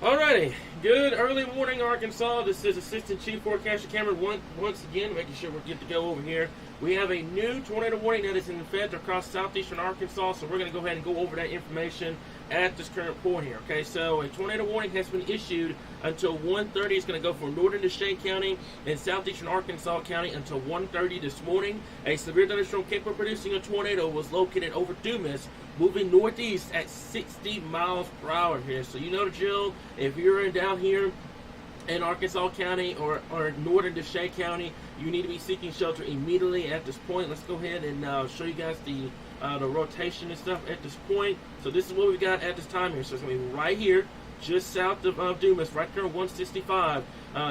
Alrighty, good early morning, Arkansas. This is Assistant Chief Forecaster Cameron once again, making sure we're good to go over here. We have a new tornado warning that is in effect across southeastern Arkansas, so we're going to go ahead and go over that information at this current point here. Okay, so a tornado warning has been issued until 1:30. It's going to go for northern DeShay County and southeastern Arkansas County until 1:30 this morning. A severe thunderstorm capable of producing a tornado was located over Dumas, moving northeast at 60 miles per hour here. So you know the drill. If you're down here in Arkansas County or northern DeShay County, you need to be seeking shelter immediately at this point. Let's go ahead and show you guys the rotation and stuff at this point. So this is what we've got at this time here. So it's going to be right here, just south of Dumas, right there on 165.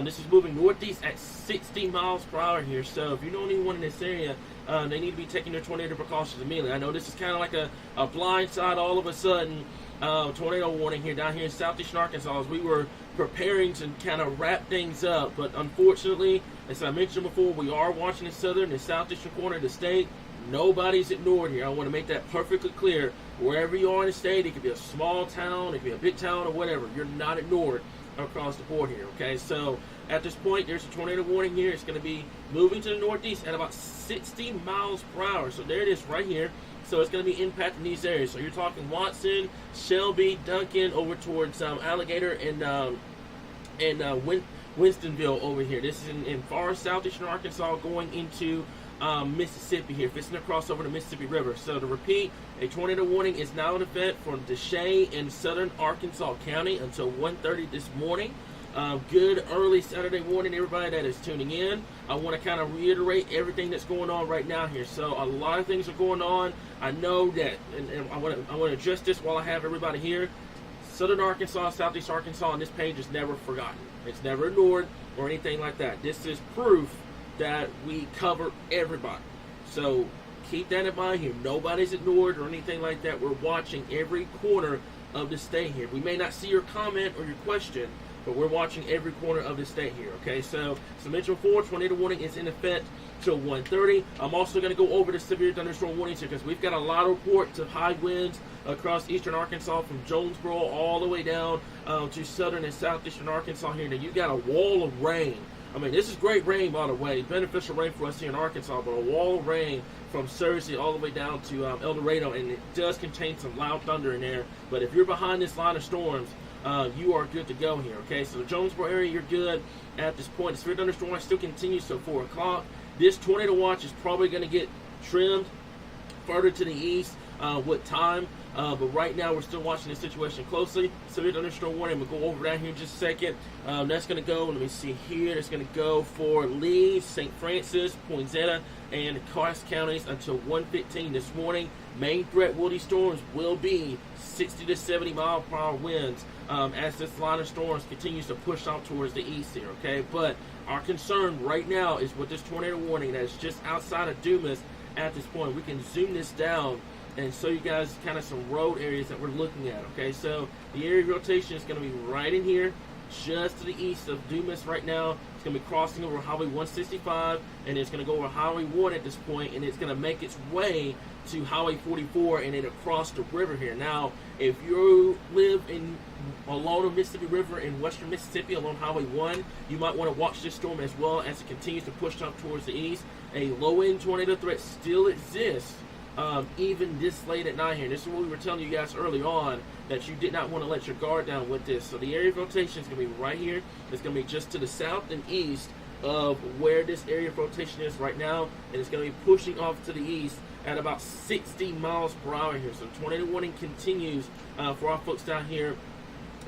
This is moving northeast at 60 miles per hour here. So if you know anyone in this area, they need to be taking their tornado precautions immediately. I know this is kind of like a blind side all of a sudden. Tornado warning here down here in southeastern Arkansas as we were preparing to kind of wrap things up. But unfortunately, as I mentioned before, we are watching the southern and southeastern corner of the state. Nobody's ignored here. I want to make that perfectly clear. Wherever you are in the state, it could be a small town, it could be a big town, or whatever. You're not ignored across the board here, okay? So at this point, there's a tornado warning here. It's going to be moving to the northeast at about 60 miles per hour. So there it is right here. So it's going to be impacting these areas. So you're talking Watson, Shelby, Duncan, over towards Alligator and Winstonville over here. This is in far southeastern Arkansas going into Mississippi here, fixing to cross over the Mississippi River. So to repeat, a tornado warning is now in effect for DeShay and southern Arkansas County until 1:30 this morning. Good early Saturday morning, everybody that is tuning in. I want to kind of reiterate everything that's going on right now here. So a lot of things are going on. I know that, and I want to address this while I have everybody here. Southern Arkansas, Southeast Arkansas on this page is never forgotten. It's never ignored or anything like that. This is proof that we cover everybody. So keep that in mind here. Nobody's ignored or anything like that. We're watching every corner of the state here. We may not see your comment or your question, but we're watching every corner of the state here, okay? So, as I mentioned before, tornado warning is in effect till 1:30. I'm also going to go over the severe thunderstorm warnings here because we've got a lot of reports of high winds across eastern Arkansas from Jonesboro all the way down to southern and southeastern Arkansas here. Now, you've got a wall of rain. I mean, this is great rain, by the way, beneficial rain for us here in Arkansas, but a wall of rain from Searcy all the way down to El Dorado, and it does contain some loud thunder in there. But if you're behind this line of storms, you are good to go here, okay? So the Jonesboro area, you're good at this point. The severe thunderstorm watch still continues till 4 o'clock. This tornado watch is probably going to get trimmed further to the east with time. But right now, we're still watching the situation closely. Severe thunderstorm warning. We'll go over that here in just a second. That's going to go, let me see here. That's going to go for Lee, St. Francis, Poinsetta, and Cass counties until 1:15 this morning. Main threat will these storms will be 60 to 70 mile per hour winds as this line of storms continues to push out towards the east here, okay? But our concern right now is with this tornado warning that is just outside of Dumas at this point. We can zoom this down and show you guys kind of some road areas that we're looking at, okay? So the area of rotation is going to be right in here, just to the east of Dumas right now. It's going to be crossing over Highway 165, and it's going to go over Highway 1 at this point, and it's going to make its way to Highway 44 and then across the river here. Now, if you live along the Mississippi River in western Mississippi along Highway 1, you might want to watch this storm as well as it continues to push up towards the east. A low-end tornado threat still exists. Even this late at night here. This is what we were telling you guys early on, that you did not want to let your guard down with this. So the area of rotation is going to be right here. It's going to be just to the south and east of where this area of rotation is right now, and it's going to be pushing off to the east at about 60 miles per hour here. So tornado warning continues for our folks down here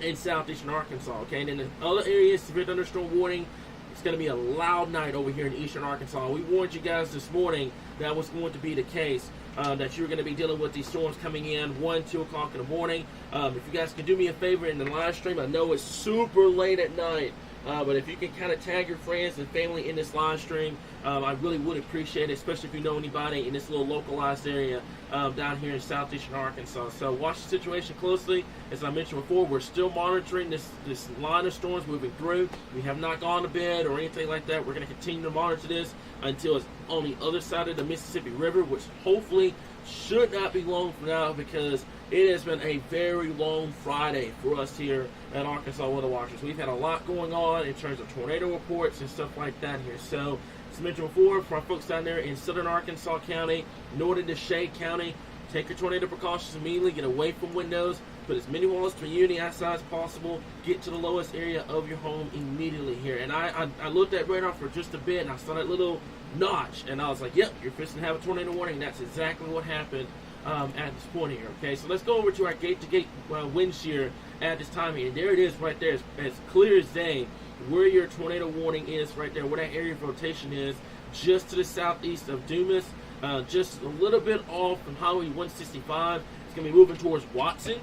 in southeastern Arkansas, okay? And in the other areas, severe thunderstorm warning. It's going to be a loud night over here in eastern Arkansas. We warned you guys this morning that was going to be the case, that you're going to be dealing with these storms coming in 1, 2 o'clock in the morning. If you guys could do me a favor in the live stream, I know it's super late at night, but if you can kind of tag your friends and family in this live stream, I really would appreciate it, especially if you know anybody in this little localized area down here in southeastern Arkansas. So watch the situation closely. As I mentioned before, we're still monitoring this line of storms moving through. We have not gone to bed or anything like that. We're going to continue to monitor this until it's on the other side of the Mississippi River, which hopefully should not be long from now, because It has been a very long Friday for us here at Arkansas Weather Watchers. We've had a lot going on in terms of tornado reports and stuff like that here. So, as mentioned before, for our folks down there in southern Arkansas County, northern DeShay County, take your tornado precautions immediately. Get away from windows. Put as many walls to you outside as possible. Get to the lowest area of your home immediately here. And I looked at radar for just a bit, and I saw that little notch, and I was like, yep, you're fixing to have a tornado warning. That's exactly what happened at this point here. Okay, so let's go over to our gate-to-gate wind shear at this time here. And there it is right there, as clear as day, where your tornado warning is right there, where that area of rotation is, just to the southeast of Dumas, just a little bit off from Highway 165. It's going to be moving towards Watson.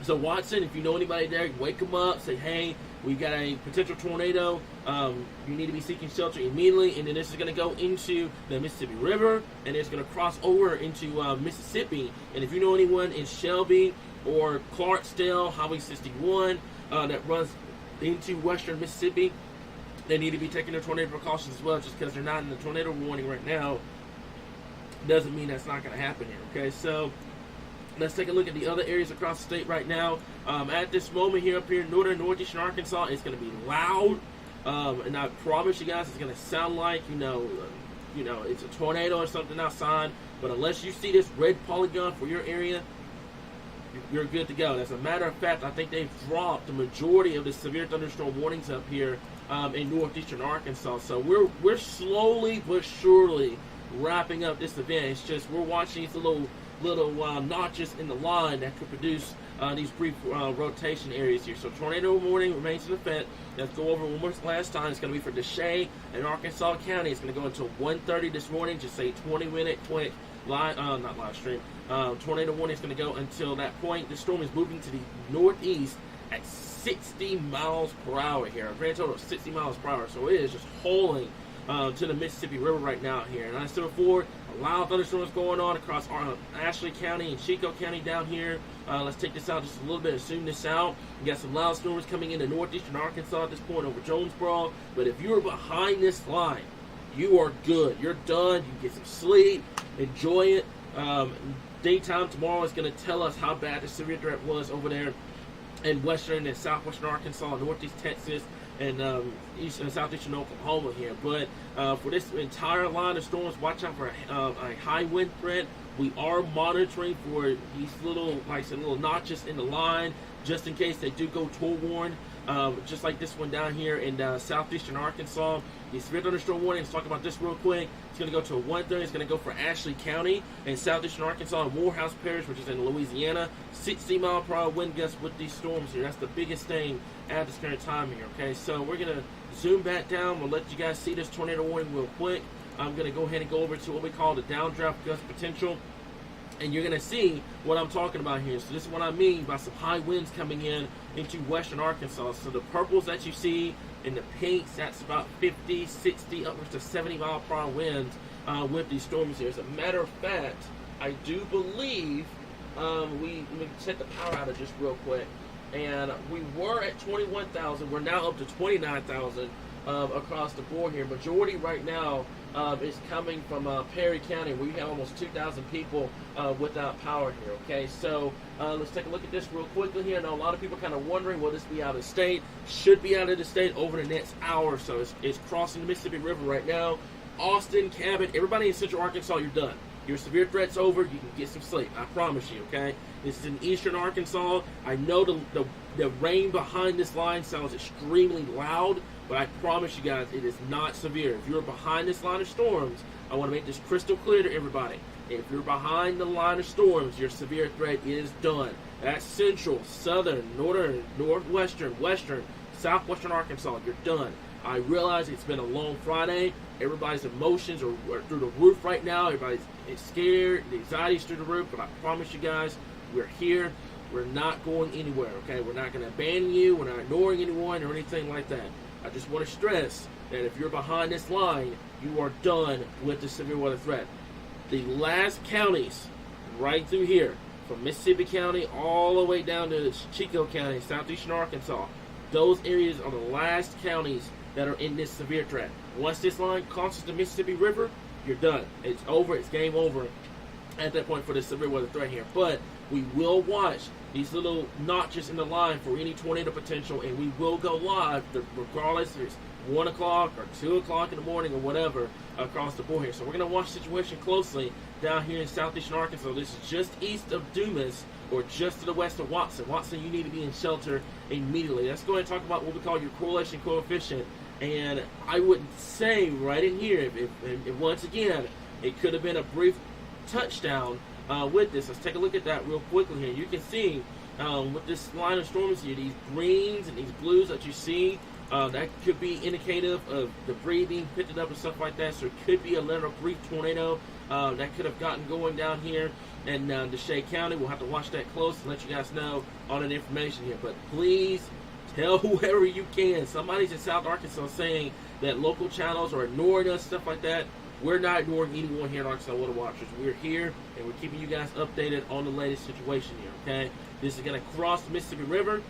So Watson, if you know anybody there, wake them up, say, hey, we got a potential tornado. You need to be seeking shelter immediately. And then this is going to go into the Mississippi River, and it's going to cross over into Mississippi. And if you know anyone in Shelby or Clarksdale, Highway 61, that runs into western Mississippi, they need to be taking their tornado precautions as well. Just because they're not in the tornado warning right now doesn't mean that's not going to happen here. Okay, so let's take a look at the other areas across the state right now. At this moment here up here in northern northeastern Arkansas, it's going to be loud, and I promise you guys it's going to sound like it's a tornado or something outside. But unless you see this red polygon for your area, you're good to go. As a matter of fact, I think they've dropped the majority of the severe thunderstorm warnings up here in northeastern Arkansas. So we're slowly but surely wrapping up this event. It's just we're watching these little notches in the line that could produce these brief rotation areas here. So tornado warning remains in effect. Let's go over one more last time. It's going to be for DeShay and Arkansas County. It's going to go until 1:30 this morning. Just say 20-minute quick not live stream. Tornado warning is going to go until that point. The storm is moving to the northeast at 60 miles per hour here. A grand total of 60 miles per hour. So it is just hauling to the Mississippi River right now here. And I said before, a lot of thunderstorms going on across Ashley County and Chico County down here. Let's take this out just a little bit and zoom this out. We got some loud storms coming into northeastern Arkansas at this point over Jonesboro. But if you're behind this line, you are good. You're done. You get some sleep. Enjoy it. Daytime tomorrow is going to tell us how bad the severe threat was over there in western and southwestern Arkansas, northeast Texas, and eastern and southeastern Oklahoma here. But for this entire line of storms, watch out for a high wind threat. We are monitoring for these little notches in the line, just in case they do go toll warn. Just like this one down here in southeastern Arkansas. The severe thunderstorm warning, let's talk about this real quick. It's going to go to a 1:30. It's going to go for Ashley County and southeastern Arkansas and Morehouse Parish, which is in Louisiana. 60-mile-per-hour wind gusts with these storms here. That's the biggest thing at this current time here, okay? So we're going to zoom back down. We'll let you guys see this tornado warning real quick. I'm going to go ahead and go over to what we call the downdraft gust potential. And you're going to see what I'm talking about here. So this is what I mean by some high winds coming in into western Arkansas. So the purples that you see and the pinks, that's about 50, 60, upwards to 70-mile-per-hour winds with these storms here. As a matter of fact, I do believe we set the power outage just real quick. And we were at 21,000. We're now up to 29,000 across the board here. Majority right now is coming from Perry County, where you have almost 2,000 people without power here. Okay, so let's take a look at this real quickly here. I know a lot of people kind of wondering, will this be out of state? Should be out of the state over the next hour or so. It's crossing the Mississippi River right now. Austin, Cabot, everybody in central Arkansas, you're done. Your severe threat's over. You can get some sleep. I promise you, okay? This is in eastern Arkansas. I know the rain behind this line sounds extremely loud, but I promise you guys, it is not severe. If you're behind this line of storms, I want to make this crystal clear to everybody. If you're behind the line of storms, your severe threat is done. That's central, southern, northern, northwestern, western, southwestern Arkansas. You're done. I realize it's been a long Friday. Everybody's emotions are through the roof right now. Everybody's scared. The anxiety's through the roof. But I promise you guys, we're here. We're not going anywhere, okay? We're not going to abandon you. We're not ignoring anyone or anything like that. I just want to stress that if you're behind this line, you are done with the severe weather threat. The last counties right through here, from Mississippi County all the way down to Chico County, southeastern Arkansas, those areas are the last counties that are in this severe threat. Once this line crosses the Mississippi River, you're done. It's over. It's game over at that point for the severe weather threat here. But we will watch these little notches in the line for any tornado potential, and we will go live regardless if it's 1 o'clock or 2 o'clock in the morning or whatever across the board here. So we're going to watch the situation closely down here in southeastern Arkansas. This is just east of Dumas, or just to the west of Watson. Watson, you need to be in shelter immediately. Let's go ahead and talk about what we call your correlation coefficient. And I would say right in here, if once again, it could have been a brief touchdown with this. Let's take a look at that real quickly here. You can see with this line of storms here, these greens and these blues that you see, that could be indicative of debris being picked up and stuff like that. So it could be a little brief tornado that could have gotten going down here in DeShay County. We'll have to watch that close and let you guys know all that information here. But please tell whoever you can. Somebody's in South Arkansas saying that local channels are ignoring us, stuff like that. We're not ignoring anyone here in Arkansas Water Watchers. We're here, and we're keeping you guys updated on the latest situation here, okay? This is going to cross the Mississippi River,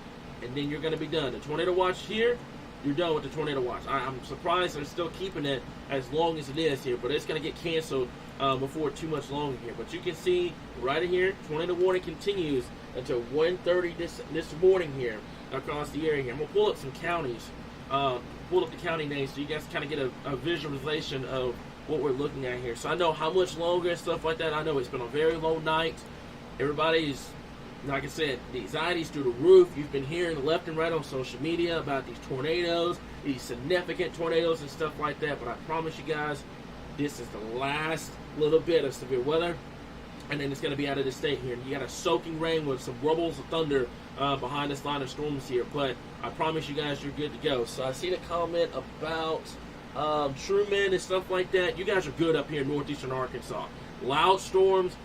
and then you're going to be done. The tornado watch here, you're done with the tornado watch. I'm surprised they're still keeping it as long as it is here, but it's going to get canceled before too much longer here. But you can see right in here, tornado warning continues until 1:30 this morning here across the area here. I'm going to pull up some counties, pull up the county names so you guys kind of get a visualization of what we're looking at here. So I know how much longer and stuff like that. I know it's been a very long night. Everybody's, like I said, the anxiety's through the roof. You've been hearing left and right on social media about these tornadoes, these significant tornadoes and stuff like that. But I promise you guys, this is the last little bit of severe weather, and then it's going to be out of the state here. You got a soaking rain with some rumbles of thunder behind this line of storms here. But I promise you guys, you're good to go. So I seen a comment about Truman and stuff like that. You guys are good up here in northeastern Arkansas. Loud storms,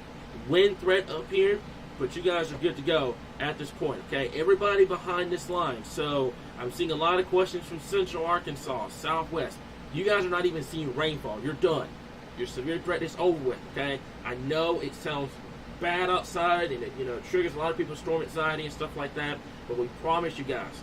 wind threat up here, but you guys are good to go at this point, okay? Everybody behind this line. So I'm seeing a lot of questions from central Arkansas, southwest. You guys are not even seeing rainfall. You're done. Your severe threat is over with, okay? I know it sounds bad outside, and it, triggers a lot of people's storm anxiety and stuff like that, but we promise you guys,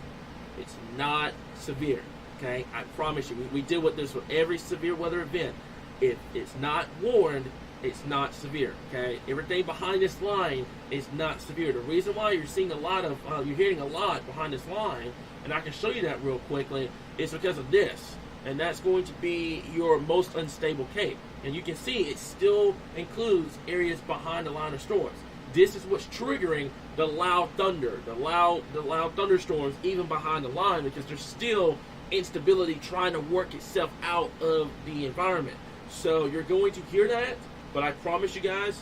it's not severe. Okay, I promise you, we deal with this with every severe weather event. If it's not warned, it's not severe. Okay, everything behind this line is not severe. The reason why you're seeing a lot of, you're hearing a lot behind this line, and I can show you that real quickly, is because of this, and that's going to be your most unstable cape. And you can see it still includes areas behind the line of storms. This is what's triggering the loud thunder, the loud thunderstorms, even behind the line, because there's still instability trying to work itself out of the environment. So you're going to hear that, but I promise you guys,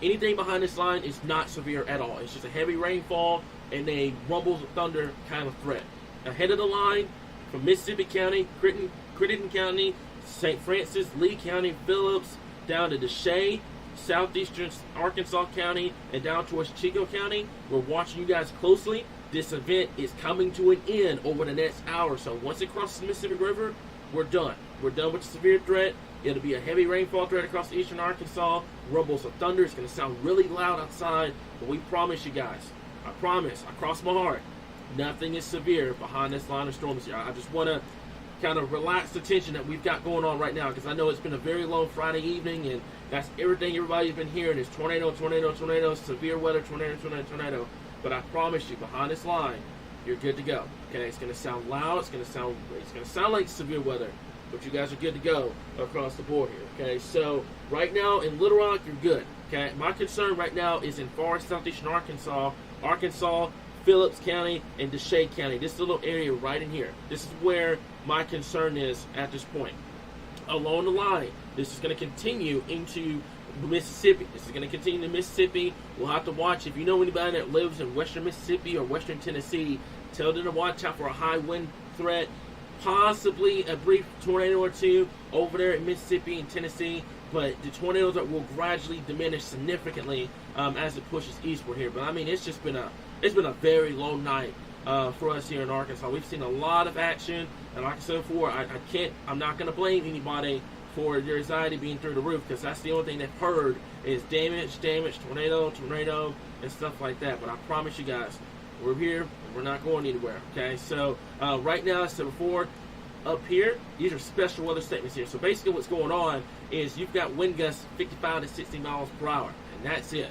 anything behind this line is not severe at all. It's just a heavy rainfall and a rumbles of thunder kind of threat. Ahead of the line, from Mississippi County, Crittenden County, St. Francis, Lee County, Phillips, down to DeShay, southeastern Arkansas County, and down towards Chico County. We're watching you guys closely. This event is coming to an end over the next hour. So once it crosses the Mississippi River, we're done. We're done with the severe threat. It'll be a heavy rainfall threat across eastern Arkansas. Rumbles of thunder. It's going to sound really loud outside. But we promise you guys, I promise, I cross my heart, nothing is severe behind this line of storms here. I just want to kind of relax the tension that we've got going on right now, because I know it's been a very long Friday evening, and that's everything everybody's been hearing is tornado, tornado, tornado, severe weather, tornado, tornado, tornado. But I promise you, behind this line, you're good to go. Okay, it's going to sound loud. It's going to sound like severe weather, but you guys are good to go across the board here. Okay, so right now in Little Rock, you're good. Okay, my concern right now is in far southeastern Arkansas, Phillips County, and DeShay County. This little area right in here. This is where my concern is at this point. Along the line, this is going to continue into Mississippi. This is going to continue to Mississippi. We'll have to watch. If you know anybody that lives in western Mississippi or western Tennessee, tell them to watch out for a high wind threat, possibly a brief tornado or two over there in Mississippi and Tennessee. But the tornadoes will gradually diminish significantly as it pushes eastward here. But I mean, it's been a very long night for us here in Arkansas. We've seen a lot of action, and like I said before, I'm not going to blame anybody for your anxiety being through the roof, because that's the only thing they've heard is damage, tornado, and stuff like that. But I promise you guys, we're here, and we're not going anywhere, okay? So right now, as I said before, up here, these are special weather statements here. So basically what's going on is you've got wind gusts 55 to 60 miles per hour, and that's it.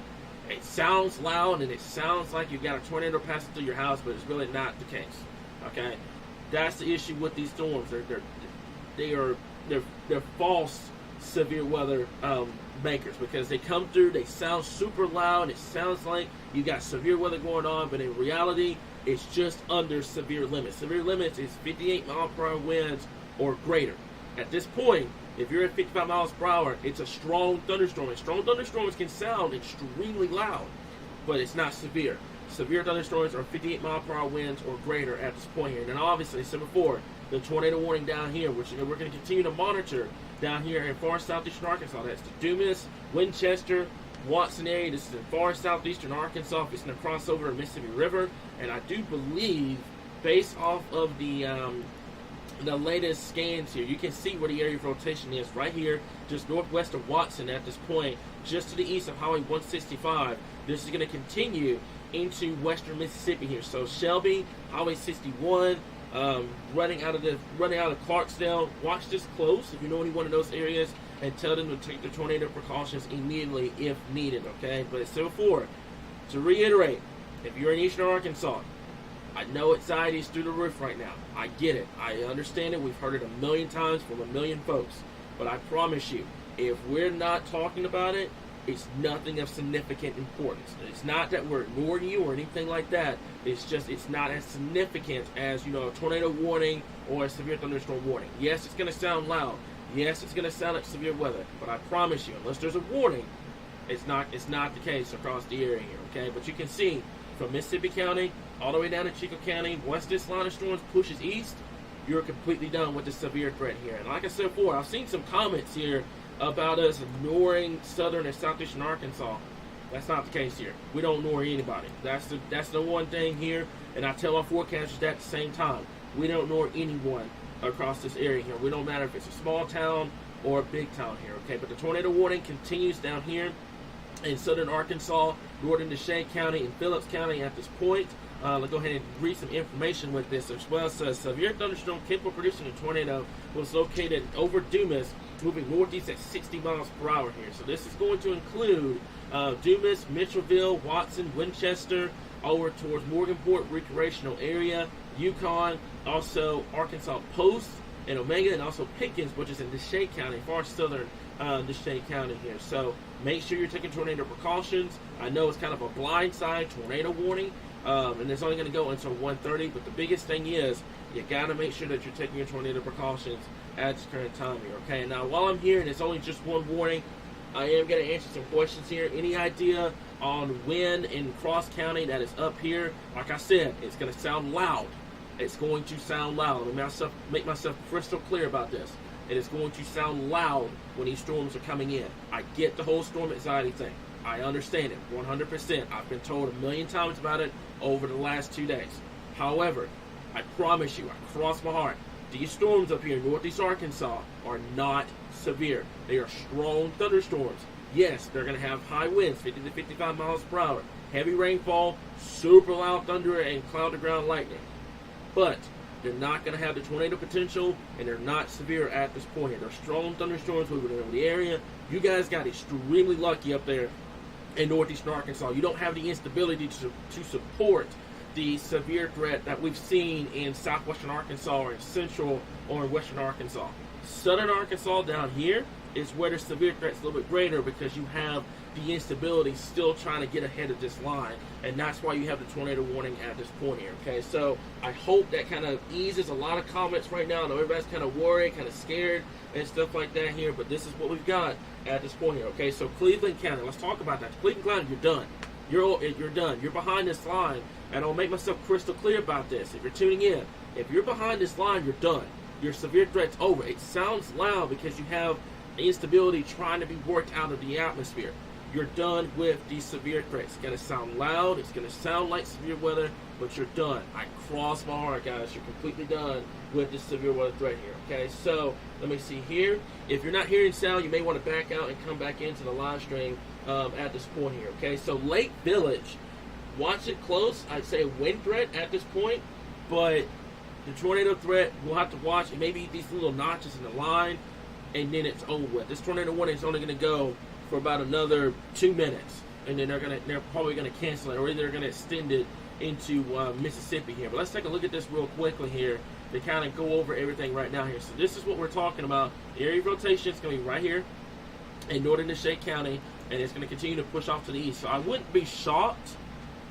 It sounds loud and it sounds like you've got a tornado passing through your house, but it's really not the case. Okay, that's the issue with these storms. They're false severe weather makers, because they come through, they sound super loud. It sounds like you got severe weather going on, but in reality, it's just under severe limits. Severe limits is 58 mile per hour winds or greater. At this point, if you're at 55 miles per hour, it's a strong thunderstorm. And strong thunderstorms can sound extremely loud, but it's not severe. Severe thunderstorms are 58 mile per hour winds or greater at this point here. And then obviously, as I said before, the tornado warning down here, which we're going to continue to monitor down here in far southeastern Arkansas. That's the Dumas, Winchester, Watson area. This is in far southeastern Arkansas. It's going to cross over the Mississippi River. And I do believe, based off of the latest scans here, you can see where the area of rotation is right here, just northwest of Watson at this point, just to the east of Highway 165. This is going to continue into western Mississippi here. So Shelby, Highway 61, running out of Clarksdale. Watch this close if you know anyone in those areas, and tell them to take the tornado precautions immediately if needed. Okay, but as said before, to reiterate, if you're in eastern Arkansas, I know anxiety is through the roof right now. I get it. I understand it. We've heard it a million times from a million folks. But I promise you, if we're not talking about it, it's nothing of significant importance. It's not that we're ignoring you or anything like that. It's just it's not as significant as, a tornado warning or a severe thunderstorm warning. Yes, it's going to sound loud. Yes, it's going to sound like severe weather. But I promise you, unless there's a warning, it's not the case across the area here. Okay, but you can see from Mississippi County all the way down to Chico County, once this line of storms pushes east, you're completely done with the severe threat here. And like I said before, I've seen some comments here about us ignoring southern and southeastern Arkansas. That's not the case here. We don't ignore anybody. That's the one thing here, and I tell our forecasters that at the same time. We don't ignore anyone across this area here. We don't matter if it's a small town or a big town here, okay? But the tornado warning continues down here in southern Arkansas, northern DeShay County, and Phillips County at this point. Let's go ahead and read some information with this as well. It says, severe thunderstorm capable of producing a tornado was located over Dumas, moving northeast at 60 miles per hour here. So this is going to include Dumas, Mitchellville, Watson, Winchester, over towards Morganport recreational area, Yukon, also Arkansas Post, and Omega, and also Pickens, which is in DeShay County, far southern DeShay County here. So make sure you're taking tornado precautions. I know it's kind of a blindside tornado warning, and it's only going to go until 1:30, but the biggest thing is you got to make sure that you're taking your tornado precautions at this current time here, okay? Now, while I'm here, and it's only just one warning, I am going to answer some questions here. Any idea on wind in Cross County that is up here? Like I said, it's going to sound loud. It's going to sound loud. Let me make myself crystal clear about this. It is going to sound loud when these storms are coming in. I get the whole storm anxiety thing. I understand it 100%. I've been told a million times about it over the last 2 days. However, I promise you, I cross my heart, these storms up here in northeast Arkansas are not severe. They are strong thunderstorms. Yes, they're going to have high winds, 50 to 55 miles per hour, heavy rainfall, super loud thunder, and cloud-to-ground lightning. But they're not going to have the tornado potential, and they're not severe at this point here. They're strong thunderstorms moving over the area. You guys got extremely lucky up there in northeastern Arkansas. You don't have the instability to support the severe threat that we've seen in southwestern Arkansas or in central or in western Arkansas. Southern Arkansas down here is where the severe threat's a little bit greater, because you have the instability still trying to get ahead of this line, and that's why you have the tornado warning at this point here, okay? So I hope that kind of eases a lot of comments right now. I know everybody's kind of worried, kind of scared and stuff like that here, but this is what we've got at this point here, okay? So Cleveland County, let's talk about that. Cleveland County, you're done. You're done. You're behind this line, and I'll make myself crystal clear about this. If you're tuning in, if you're behind this line, you're done. Your severe threat's over. It sounds loud because you have instability trying to be worked out of the atmosphere. You're done with these severe threats. It's going to sound loud. It's going to sound like severe weather, but you're done. I cross my heart, guys. You're completely done with this severe weather threat here, okay? So let me see here. If you're not hearing sound, you may want to back out and come back into the live stream at this point here, okay? So Lake Village, watch it close. I'd say a wind threat at this point, but the tornado threat, we'll have to watch. It may be these little notches in the line, and then it's over with. This tornado warning is only going to go for about another 2 minutes, and then they're probably gonna cancel it, or they're gonna extend it into Mississippi here. But let's take a look at this real quickly here to kind of go over everything right now here. So this is what we're talking about. The area of rotation is going to be right here in northern DeShay County, and it's going to continue to push off to the east. So I wouldn't be shocked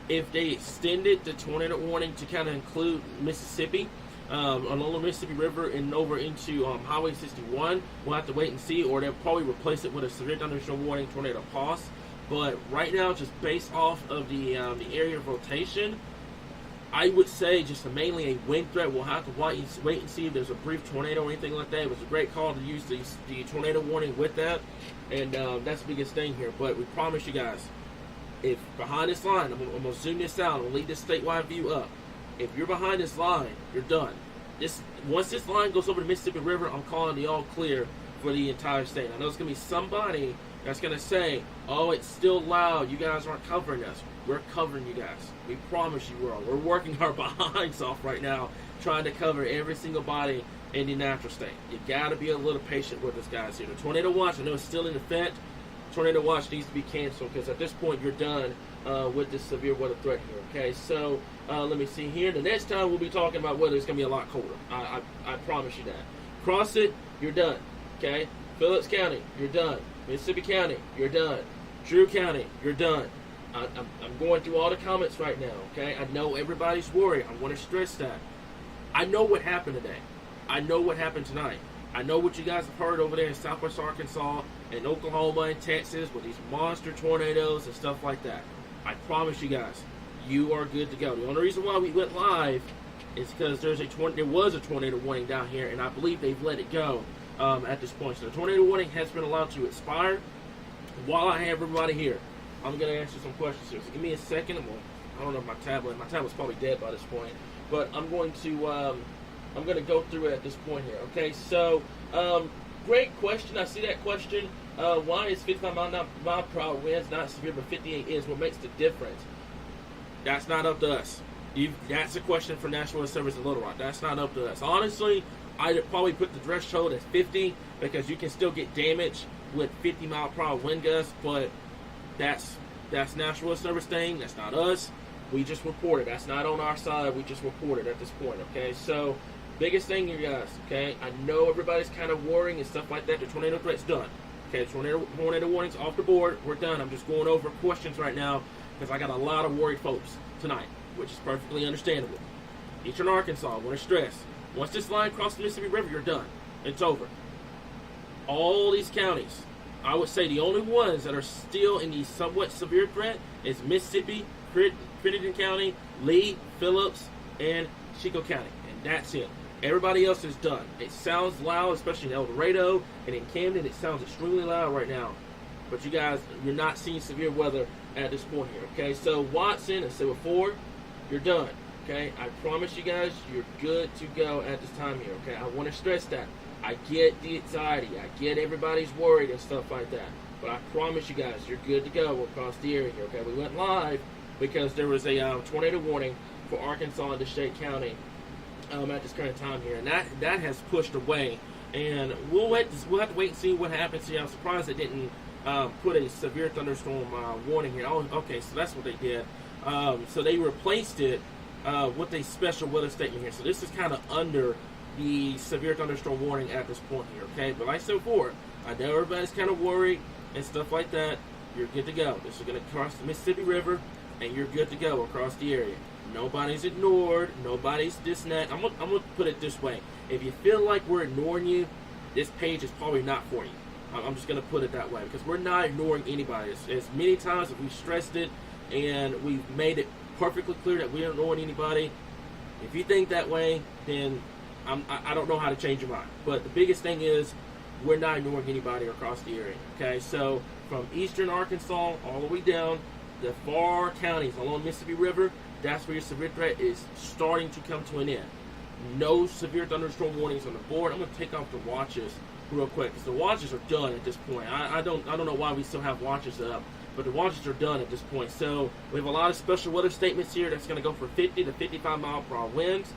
if they extended the tornado warning to kind of include Mississippi, along the Mississippi River and over into Highway 61. We'll have to wait and see, or they'll probably replace it with a severe thunderstorm warning tornado pause. But right now, just based off of the area of rotation, I would say just mainly a wind threat. We'll have to wait and see if there's a brief tornado or anything like that. It was a great call to use the tornado warning with that, and that's the biggest thing here. But we promise you guys, if behind this line, I'm going to zoom this out and lead this statewide view up. If you're behind this line, you're done. Once this line goes over the Mississippi River, I'm calling the all clear for the entire state. I know it's going to be somebody that's going to say, oh, it's still loud, you guys aren't covering us. We're covering you guys. We promise you we are. We're working our behinds off right now trying to cover every single body in the natural state. You got to be a little patient with us, guys here. The tornado watch, I know it's still in effect. Tornado watch needs to be canceled because at this point you're done with this severe weather threat here. Okay, so let me see here. The next time we'll be talking about weather, it's going to be a lot colder. I promise you that. Cross it, you're done. Okay, Phillips County, you're done. Mississippi County, you're done. Drew County, you're done. I'm going through all the comments right now, okay? I know everybody's worried. I want to stress that. I know what happened today. I know what happened tonight. I know what you guys have heard over there in southwest Arkansas and Oklahoma and Texas with these monster tornadoes and stuff like that. I promise you guys, you are good to go. The only reason why we went live is because there was a tornado warning down here, and I believe they've let it go at this point. So the tornado warning has been allowed to expire. While I have everybody here, I'm going to answer some questions here. So give me a second. I don't know if my tablet's probably dead by this point, but I'm going to go through it at this point here. Okay, so great question. I see that question. Why is 55 mile per hour winds not severe, but 58 is? What makes the difference? That's not up to us. That's a question for National Weather Service in Little Rock. That's not up to us. Honestly, I'd probably put the threshold at 50 because you can still get damage with 50 mile per hour wind gusts, but that's National Weather Service thing. That's not us. We just report it. That's not on our side. We just report it at this point. Okay, so biggest thing here, guys. Okay, I know everybody's kind of worrying and stuff like that. The tornado threat's done. Okay, tornado warning's off the board. We're done. I'm just going over questions right now because I got a lot of worried folks tonight, which is perfectly understandable. Eastern Arkansas, I want to stress, once this line crosses the Mississippi River, you're done. It's over. All these counties, I would say the only ones that are still in the somewhat severe threat is Mississippi, Crittenden County, Lee, Phillips, and Chico County. And that's it. Everybody else is done. It sounds loud, especially in El Dorado and in Camden. It sounds extremely loud right now. But you guys, you're not seeing severe weather at this point here. Okay, so Watson, I said before, you're done. Okay, I promise you guys, you're good to go at this time here. Okay, I want to stress that. I get the anxiety. I get everybody's worried and stuff like that. But I promise you guys, you're good to go across the area here. Okay, we went live because there was a tornado warning for Arkansas and DeShay County at this current time here, and that has pushed away. And we'll have to wait and see what happens here. I'm surprised they didn't put a severe thunderstorm warning here. Oh, okay, so that's what they did. So they replaced it with a special weather statement here. So this is kind of under the severe thunderstorm warning at this point here, okay? But like I said before, I know everybody's kind of worried and stuff like that. You're good to go. This is going to cross the Mississippi River, and you're good to go across the area. Nobody's ignored. Nobody's this and that. I'm gonna put it this way. If you feel like we're ignoring you, this page is probably not for you. I'm just going to put it that way because we're not ignoring anybody. As many times as we've stressed it, and we've made it perfectly clear that we aren't ignoring anybody. If you think that way, then I don't know how to change your mind. But the biggest thing is we're not ignoring anybody across the area. Okay, so from eastern Arkansas all the way down, the far counties along the Mississippi River, that's where your severe threat is starting to come to an end. No severe thunderstorm warnings on the board. I'm going to take off the watches real quick because the watches are done at this point. I don't know why we still have watches up, but the watches are done at this point. So we have a lot of special weather statements here that's going to go for 50 to 55 mile per hour winds.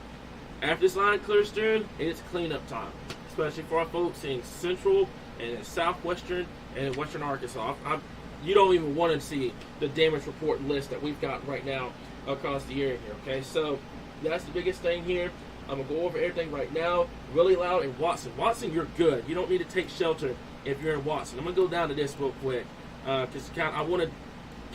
After this line clears through, it's cleanup time, especially for our folks in central and southwestern and western Arkansas. you don't even want to see the damage report list that we've got right now across the area here. Okay, so that's the biggest thing here. I'm gonna go over everything right now. Really loud in Watson. Watson, you're good. You don't need to take shelter if you're in Watson. I'm gonna go down to this real quick because I want to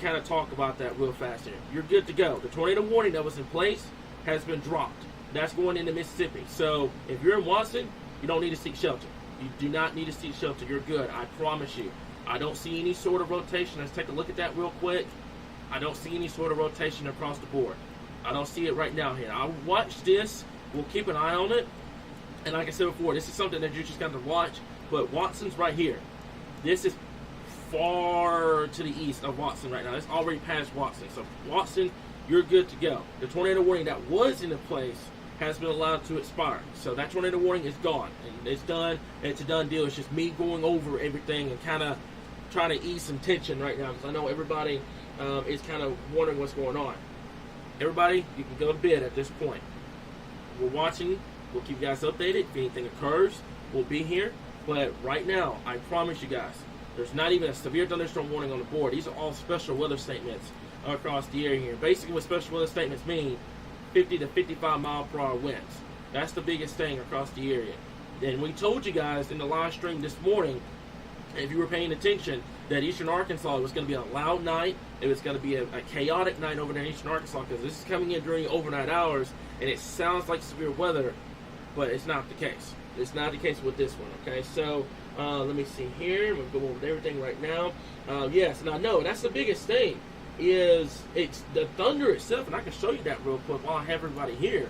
kind of talk about that real fast here. You're good to go. The tornado warning that was in place has been dropped. That's going into Mississippi. So if you're in Watson, you don't need to seek shelter. You do not need to seek shelter. You're good. I promise you. I don't see any sort of rotation. Let's take a look at that real quick. I don't see any sort of rotation across the board. I don't see it right now here. I'll watch this. We'll keep an eye on it. And like I said before, this is something that you just got to watch. But Watson's right here. This is far to the east of Watson right now. It's already past Watson. So Watson, you're good to go. The tornado warning that was in place has been allowed to expire. So that tornado warning is gone. And it's done. It's a done deal. It's just me going over everything and kind of trying to ease some tension right now because I know everybody is kind of wondering what's going on. Everybody, you can go to bed at this point. We're watching. We'll keep you guys updated. If anything occurs, we'll be here. But right now, I promise you guys, there's not even a severe thunderstorm warning on the board. These are all special weather statements across the area here. Basically, what special weather statements mean, 50 to 55 mile per hour winds. That's the biggest thing across the area. And we told you guys in the live stream this morning, if you were paying attention, that Eastern Arkansas was going to be a loud night. It was going to be a chaotic night over there in Eastern Arkansas because this is coming in during overnight hours, and it sounds like severe weather, but it's not the case. It's not the case with this one, okay? So, let me see here. We'll go over everything right now. Yes, and I know that's the biggest thing is it's the thunder itself, and I can show you that real quick while I have everybody here.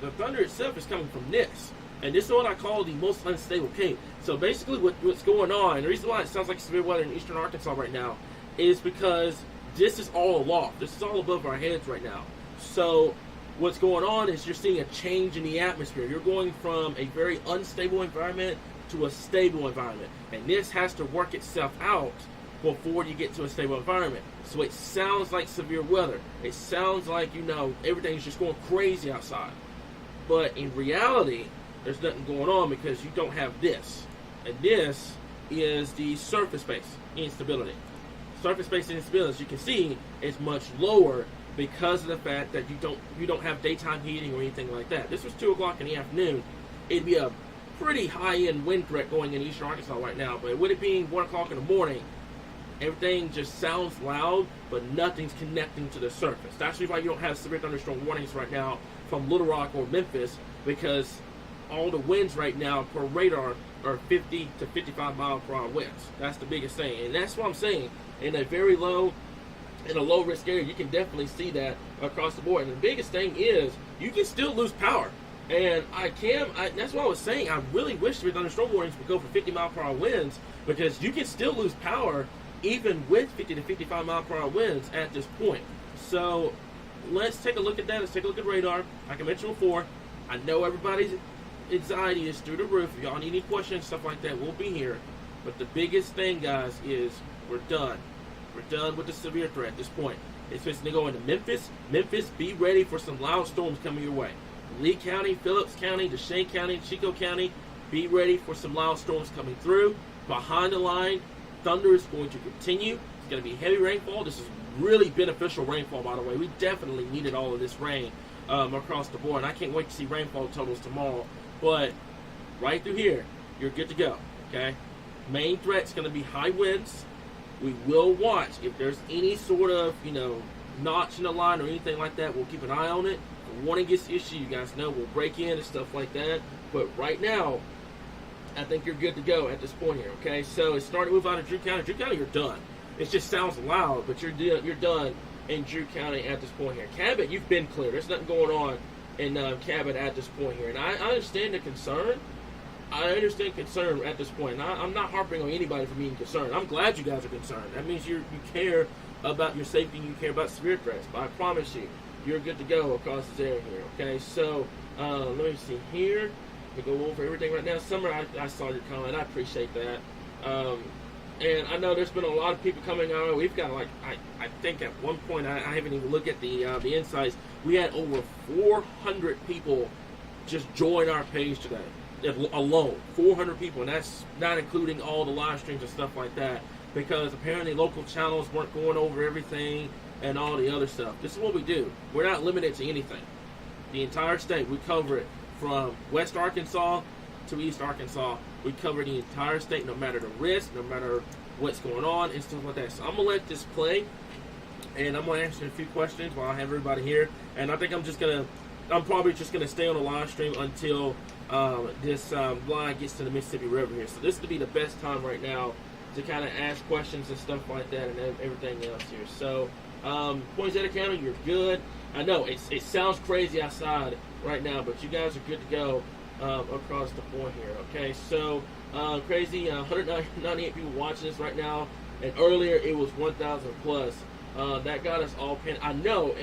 The thunder itself is coming from this. And this is what I call the most unstable cape. So basically what's going on, and the reason why it sounds like severe weather in Eastern Arkansas right now is because this is all aloft. This is all above our heads right now. So what's going on is you're seeing a change in the atmosphere. You're going from a very unstable environment to a stable environment. And this has to work itself out before you get to a stable environment. So it sounds like severe weather. It sounds like, everything's just going crazy outside. But in reality, there's nothing going on because you don't have this. And this is the surface-based instability. Surface-based instability, as you can see, is much lower because of the fact that you don't have daytime heating or anything like that. This was 2 o'clock in the afternoon. It'd be a pretty high-end wind threat going in Eastern Arkansas right now. But with it being 1 o'clock in the morning, everything just sounds loud, but nothing's connecting to the surface. That's why you don't have severe thunderstorm warnings right now from Little Rock or Memphis, because all the winds right now per radar are 50 to 55 mile per hour winds. That's the biggest thing. And that's what I'm saying. In a low risk area, you can definitely see that across the board. And the biggest thing is you can still lose power. And that's what I was saying. I really wish the thunderstorm warnings would go for 50 mile per hour winds, because you can still lose power even with 50 to 55 mile per hour winds at this point. So let's take a look at that. Let's take a look at radar. Like I mentioned before, I know everybody's anxiety is through the roof. If y'all need any questions, stuff like that, we'll be here. But the biggest thing, guys, is we're done. We're done with the severe threat at this point. It's supposed to go into Memphis. Memphis, be ready for some loud storms coming your way. Lee County, Phillips County, DeShane County, Chico County, be ready for some loud storms coming through. Behind the line, thunder is going to continue. It's going to be heavy rainfall. This is really beneficial rainfall, by the way. We definitely needed all of this rain across the board. And I can't wait to see rainfall totals tomorrow. But right through here, you're good to go, okay? Main threat's going to be high winds. We will watch. If there's any sort of, notch in the line or anything like that, we'll keep an eye on it. If a warning gets issued, you guys know we'll break in and stuff like that. But right now, I think you're good to go at this point here, okay? So it's starting to move out of Drew County. Drew County, you're done. It just sounds loud, but you're done in Drew County at this point here. Cabot, you've been clear. There's nothing going on in Cabot at this point here. And I understand the concern. I understand concern at this point. And I'm not harping on anybody for being concerned. I'm glad you guys are concerned. That means you care about your safety and you care about severe threats. But I promise you, you're good to go across this area here, okay? So let me see here. We go over everything right now. Summer, I saw your comment. I appreciate that. And I know there's been a lot of people coming out. We've got I think at one point, I haven't even looked at the insights. We had over 400 people just join our page today alone. 400 people, and that's not including all the live streams and stuff like that. because apparently local channels weren't going over everything and all the other stuff. This is what we do. We're not limited to anything. The entire state, we cover it from West Arkansas to East Arkansas. We cover the entire state, no matter the risk, no matter what's going on and stuff like that. So I'm going to let this play, and I'm going to answer a few questions while I have everybody here. And I think I'm probably just going to stay on the live stream until this line gets to the Mississippi River here. So this would be the best time right now to kind of ask questions and stuff like that and everything else here. So Poinsettia County, you're good. I know it sounds crazy outside right now, but you guys are good to go across the board here. Okay, so crazy, 198 people watching this right now, and earlier it was 1,000 plus. That got us all pinned. I know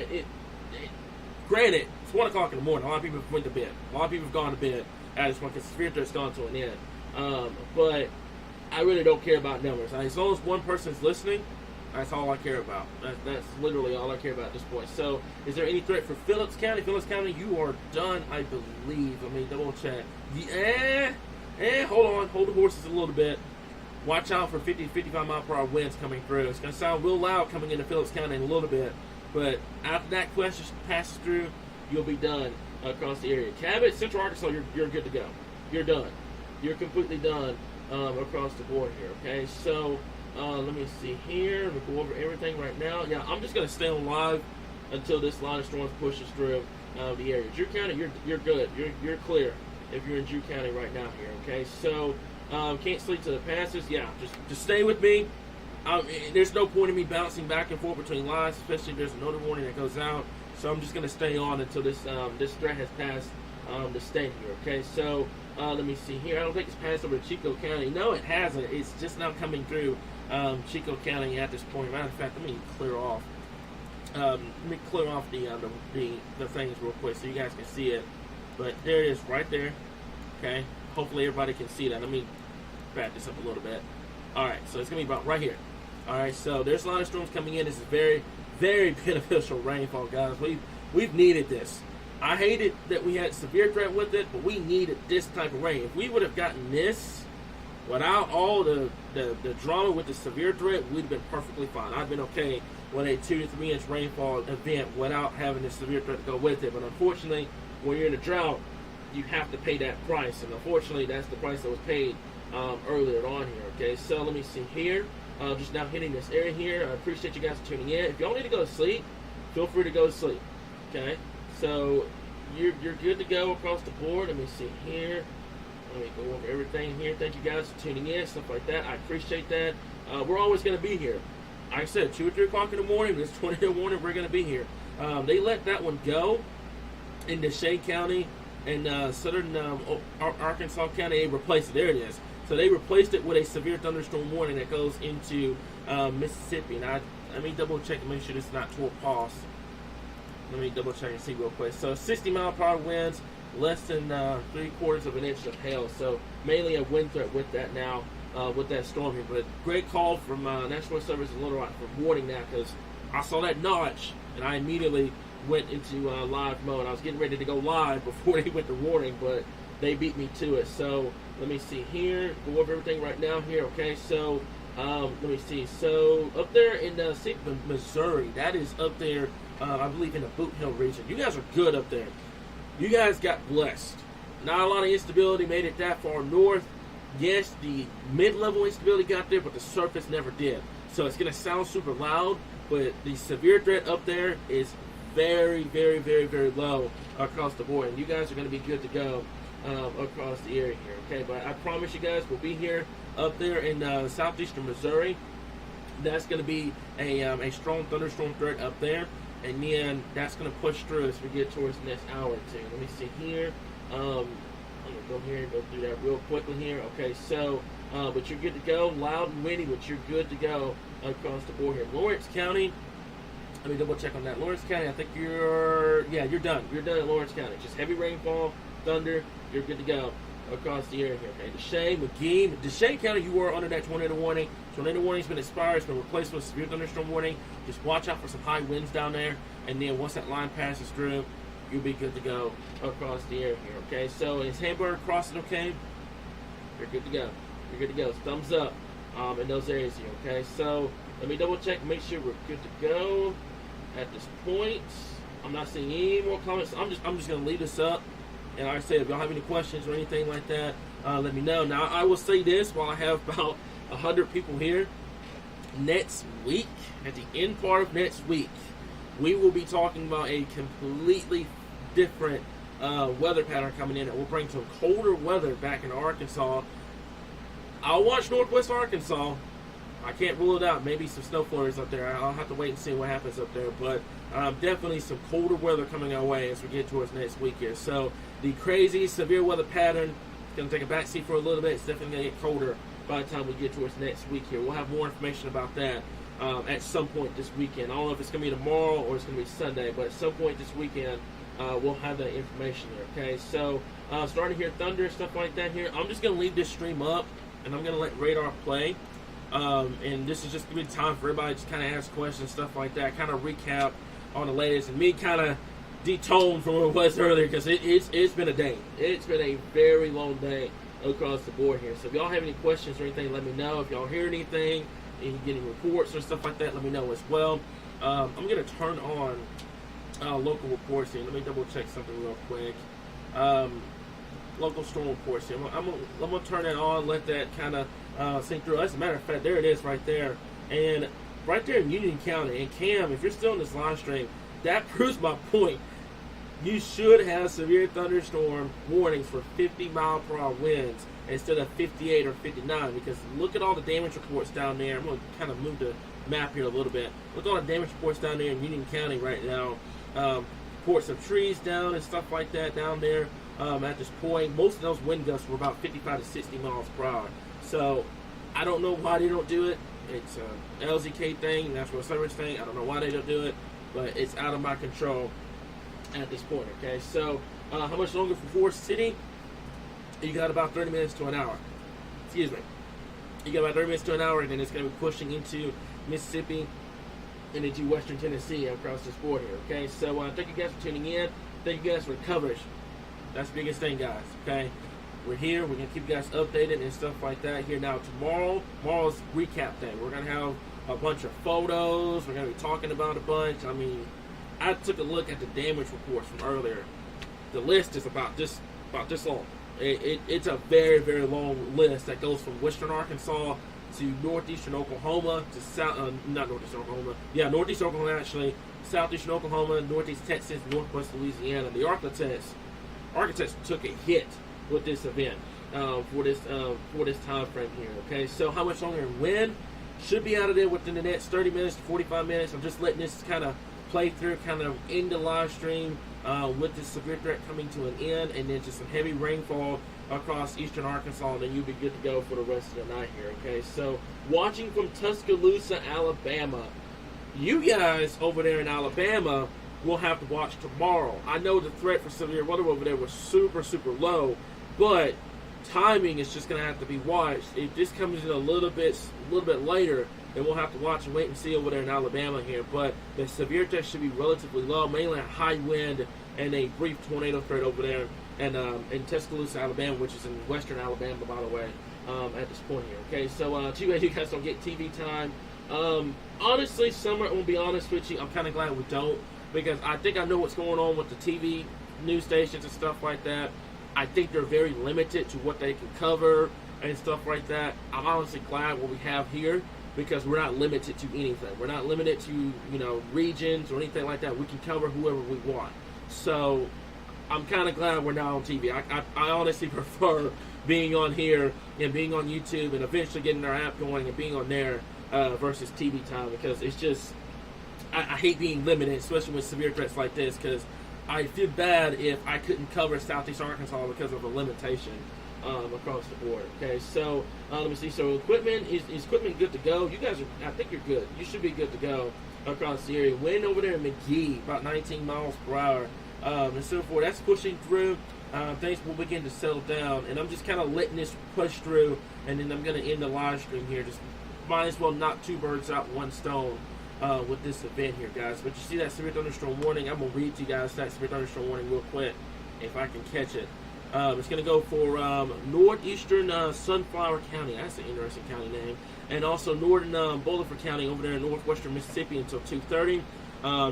granted, it's 1 o'clock in the morning. A lot of people have went to bed. A lot of people have gone to bed at this point because severe threat's gone to an end. But I really don't care about numbers. As long as one person's listening, that's all I care about. That's literally all I care about at this point. So, is there any threat for Phillips County? Phillips County, you are done, I believe. Let me double check. Hold on. Hold the horses a little bit. Watch out for 50 to 55 mile per hour winds coming through. It's going to sound real loud coming into Phillips County in a little bit. But after that question passes through, you'll be done across the area. Cabot, Central Arkansas, you're good to go. You're done. You're completely done across the board here. Okay, so let me see here. We'll go over everything right now. Yeah, I'm just going to stay on live until this line of storms pushes through the area. Drew County, you're good. You're clear if you're in Drew County right now here. Okay, so can't sleep till it passes. Yeah, just stay with me. There's no point in me bouncing back and forth between lines, especially if there's another warning that goes out. So I'm just going to stay on until this threat has passed the state here. Okay, so let me see here. I don't think it's passed over to Chico County. No, it hasn't. It's just now coming through Chico County at this point. Matter of fact, let me clear off. The things real quick so you guys can see it. But there it is, right there. Okay, hopefully everybody can see that. Let me back this up a little bit. All right, so it's gonna be about right here. All right, so there's a lot of storms coming in. This is very, very beneficial rainfall, guys. We've needed this. I hated that we had severe threat with it, but we needed this type of rain. If we would have gotten this without all the drama with the severe threat, we'd have been perfectly fine. I'd been okay with a 2 to 3 inch rainfall event without having the severe threat to go with it. But unfortunately, when you're in a drought, you have to pay that price. And unfortunately, that's the price that was paid earlier on here. Okay, so let me see here. Just now hitting this area here. I appreciate you guys tuning in. If y'all need to go to sleep, feel free to go to sleep. Okay, so you're good to go across the board. Let me see here. Let me go over everything here. Thank you guys for tuning in, stuff like that. I appreciate that. We're always going to be here. Like I said, 2 or 3 o'clock in the morning, it's 20 in the morning, we're going to be here. They let that one go in Deshae County and southern Arkansas County. They replaced it. There it is. So they replaced it with a severe thunderstorm warning that goes into Mississippi. And let me double check to make sure this is not toward pause. Let me double check and see real quick. So 60 mile per hour winds, less than 3/4 of an inch of hail. So mainly a wind threat with that now, with that storm here. But great call from National Weather Service in Little Rock for warning that, because I saw that notch and I immediately went into live mode. I was getting ready to go live before they went to warning, but they beat me to it. So let me see here. Go over everything right now here. Okay, so let me see. So up there in the state of Missouri, that is up there, I believe in the Boot Hill region. You guys are good up there. You guys got blessed. Not a lot of instability made it that far north. Yes, the mid-level instability got there, but the surface never did. So it's going to sound super loud, but the severe threat up there is very, very, very, very low across the board. And you guys are going to be good to go across the area here. Okay, but I promise you guys we'll be here up there in southeastern Missouri. That's going to be a strong thunderstorm threat up there. And then that's going to push through as we get towards the next hour or two. Let me see here. I'm going to go here and go through that real quickly here. Okay, so, but you're good to go. Loud and windy, but you're good to go across the board here. Lawrence County, let me double check on that. Lawrence County, I think you're done. You're done at Lawrence County. Just heavy rainfall, thunder, you're good to go across the area here. Okay, Deshae, McGee, Deshae County, you are under that tornado warning. Tornado warning's been expired. It's been replaced with severe thunderstorm warning. Just watch out for some high winds down there. And then once that line passes through, you'll be good to go across the area here. Okay, so is Hamburg crossing okay? You're good to go. You're good to go. Thumbs up. in those areas here. Okay, so let me double check, make sure we're good to go at this point. I'm not seeing any more comments. I'm just gonna leave this up. And like I said, if y'all have any questions or anything like that, let me know. Now, I will say this while I have about 100 people here. Next week, at the end part of next week, we will be talking about a completely different weather pattern coming in. And we'll bring some colder weather back in Arkansas. I'll watch Northwest Arkansas. I can't rule it out. Maybe some snow flurries up there. I'll have to wait and see what happens up there. But definitely some colder weather coming our way as we get towards next week here. So the crazy severe weather pattern is going to take a backseat for a little bit. It's definitely going to get colder by the time we get towards next week here. We'll have more information about that at some point this weekend. I don't know if it's going to be tomorrow or it's going to be Sunday, but at some point this weekend we'll have that information there. Okay, so starting to hear thunder and stuff like that here. I'm just going to leave this stream up and I'm going to let radar play. And this is just going to be time for everybody to kind of ask questions, stuff like that, kind of recap on the latest, and me kind of detone from what it was earlier because it's been a day. It's been a very long day across the board here. So if y'all have any questions or anything, let me know. If y'all hear anything, and you get any reports or stuff like that, let me know as well. I'm going to turn on local reports here. Let me double check something real quick. Local storm reports here. I'm going to turn that on, let that kind of sink through. As a matter of fact, there it is right there. And right there in Union County. And Cam, if you're still in this live stream, that proves my point. You should have severe thunderstorm warnings for 50-mile-per-hour winds instead of 58 or 59, because look at all the damage reports down there. I'm going to kind of move the map here a little bit. Look at all the damage reports down there in Union County right now. Reports of trees down and stuff like that down there at this point. Most of those wind gusts were about 55 to 60 miles per hour. So I don't know why they don't do it. It's a LZK thing, Natural Service thing. I don't know why they don't do it, but it's out of my control at this point. Okay, so how much longer for Forest City? You got about 30 minutes to an hour. Excuse me. You got about 30 minutes to an hour, and then it's going to be pushing into Mississippi and into Western Tennessee across this board here. Okay, so thank you guys for tuning in. Thank you guys for the coverage. That's the biggest thing, guys. Okay, we're here. We're going to keep you guys updated and stuff like that here. Now, tomorrow's recap day. We're going to have a bunch of photos. We're going to be talking about a bunch. I mean, I took a look at the damage reports from earlier. The list is about this long. It's a very, very long list that goes from western Arkansas to northeastern Oklahoma to northeastern Oklahoma actually, southeastern Oklahoma, northeast Texas, northwest Louisiana. The architects took a hit with this event for this time frame here. Okay, so how much longer and when? Should be out of there within the next 30 minutes to 45 minutes. I'm just letting this kind of play through, kind of end the live stream with this severe threat coming to an end, and then just some heavy rainfall across eastern Arkansas, and then you'll be good to go for the rest of the night here. Okay, so watching from Tuscaloosa, Alabama, you guys over there in Alabama will have to watch tomorrow. I know the threat for severe weather over there was super, super low, but timing is just going to have to be watched. If this comes in a little bit later, then we'll have to watch and wait and see over there in Alabama here. But the severe threat should be relatively low, mainly a high wind and a brief tornado threat over there and in Tuscaloosa, Alabama, which is in western Alabama, by the way, at this point here. Okay, so too bad you guys don't get TV time. Honestly, Summer, I'm going to be honest with you, I'm kind of glad we don't, because I think I know what's going on with the TV news stations and stuff like that. I think they're very limited to what they can cover and stuff like that. I'm honestly glad what we have here, because we're not limited to anything. We're not limited to, regions or anything like that. We can cover whoever we want. So I'm kind of glad we're not on TV. I honestly prefer being on here and being on YouTube and eventually getting our app going and being on there versus TV time, because it's just, I hate being limited, especially with severe threats like this, because I feel bad if I couldn't cover Southeast Arkansas because of a limitation across the board. Okay, so let me see. So equipment is equipment good to go? You guys are, I think you're good. You should be good to go across the area. Wind over there in McGee, about 19 miles per hour, and so forth. That's pushing through. Things will begin to settle down, and I'm just kind of letting this push through, and then I'm going to end the live stream here. Just might as well knock two birds out with one stone with this event here, guys. But you see that severe thunderstorm warning? I'm going to read to you guys that severe thunderstorm warning real quick, if I can catch it. It's going to go for northeastern Sunflower County. That's an interesting county name. And also northern Boulderford County over there in northwestern Mississippi until 2:30.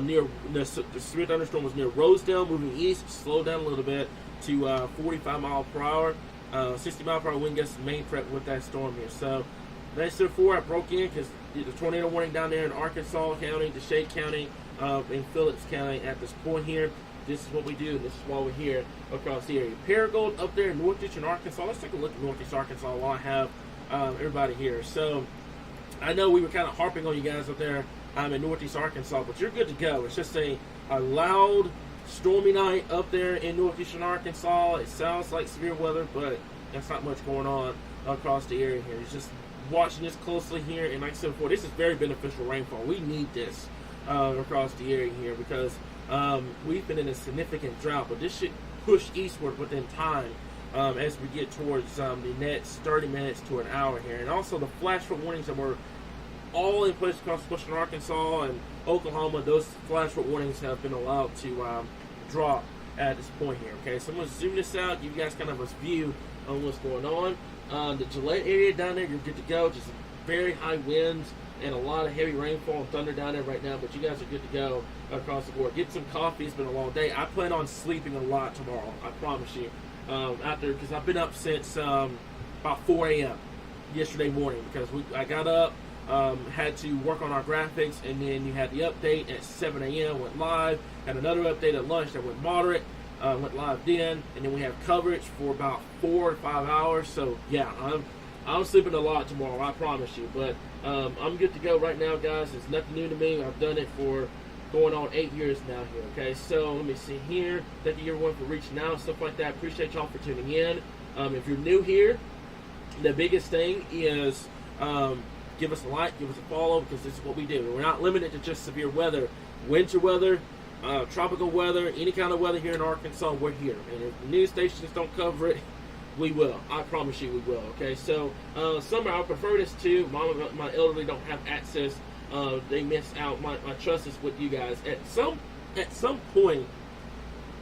Near the severe thunderstorm was near Rosedale, moving east, slowed down a little bit to 45 mile per hour, 60 mile per hour wind gusts, main threat with that storm here. So that's therefore I broke in because the tornado warning down there in Arkansas County, DeShay County, in Phillips County at this point here. This is what we do, and this is why we're here across the area. Paragould up there in northeastern Arkansas. Let's take a look at northeast Arkansas while I have everybody here. So I know we were kind of harping on you guys up there in northeast Arkansas, but you're good to go. It's just a loud, stormy night up there in northeastern Arkansas. It sounds like severe weather, but that's not much going on across the area here. It's just watching this closely here, and like I said before, this is very beneficial rainfall. We need this across the area here because we've been in a significant drought, but this should push eastward within time as we get towards the next 30 minutes to an hour here. And also the flash flood warnings that were all in place across western Arkansas and Oklahoma, those flash flood warnings have been allowed to drop at this point here. Okay, so I'm going to zoom this out, give you guys kind of a view on what's going on. The Gillette area down there, you're good to go. Just very high winds and a lot of heavy rainfall and thunder down there right now, but you guys are good to go across the board. Get some coffee. It's been a long day. I plan on sleeping a lot tomorrow, I promise you, because I've been up since about 4 a.m. yesterday morning because I got up, had to work on our graphics, and then you had the update at 7 a.m. went live, had another update at lunch that went moderate, went live then, and then we have coverage for about 4 to 5 hours. So yeah, I'm sleeping a lot tomorrow, I promise you. But I'm good to go right now, guys. It's nothing new to me. I've done it for going on 8 years now here. Okay, so let me see here. Thank you everyone for reaching out and stuff like that. Appreciate y'all for tuning in. If you're new here, the biggest thing is give us a like, give us a follow, because this is what we do. We're not limited to just severe weather, winter weather, tropical weather, any kind of weather here in Arkansas. We're here, and if the news stations don't cover it, we will. I promise you we will. Okay, so summer I prefer this too. My elderly don't have access. They miss out. My trust is with you guys. At some point,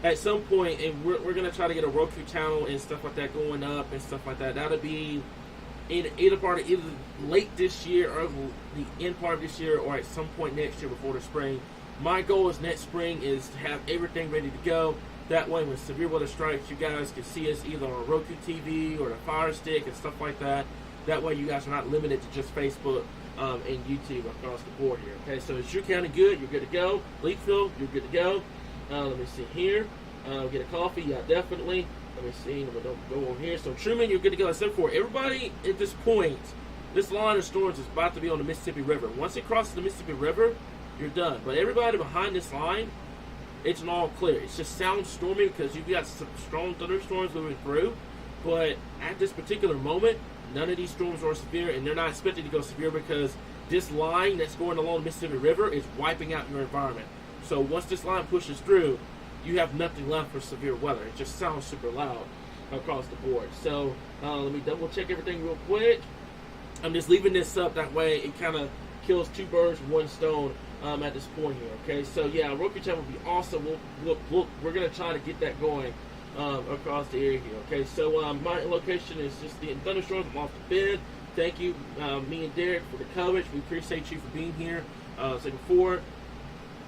and we're gonna try to get a Roku channel and stuff like that going up and stuff like that. That'll be in either late this year or the end part of this year, or at some point next year before the spring. My goal is next spring is to have everything ready to go. That way, when severe weather strikes, you guys can see us either on Roku TV or the Fire Stick and stuff like that. That way, you guys are not limited to just Facebook and YouTube across the board here. Okay, so it's your county good, you're good to go. Leakville, you're good to go. Let me see here. Get a coffee, yeah, definitely. Let me see. Don't go over here. So Truman, you're good to go. Except for everybody at this point, this line of storms is about to be on the Mississippi River. Once it crosses the Mississippi River, you're done. But everybody behind this line, it's an all clear. It just sounds stormy because you've got some strong thunderstorms moving through. But at this particular moment, none of these storms are severe, and they're not expected to go severe because this line that's going along the Mississippi River is wiping out your environment. So once this line pushes through, you have nothing left for severe weather. It just sounds super loud across the board. So let me double check everything real quick. I'm just leaving this up that way it kind of kills two birds with one stone at this point here. Okay, so yeah, Roku channel would be awesome. We're gonna try to get that going across the area here. Okay, so my location is just the thunderstorms. I'm off the bed. Thank you, me and Derek, for the coverage. We appreciate you for being here. So before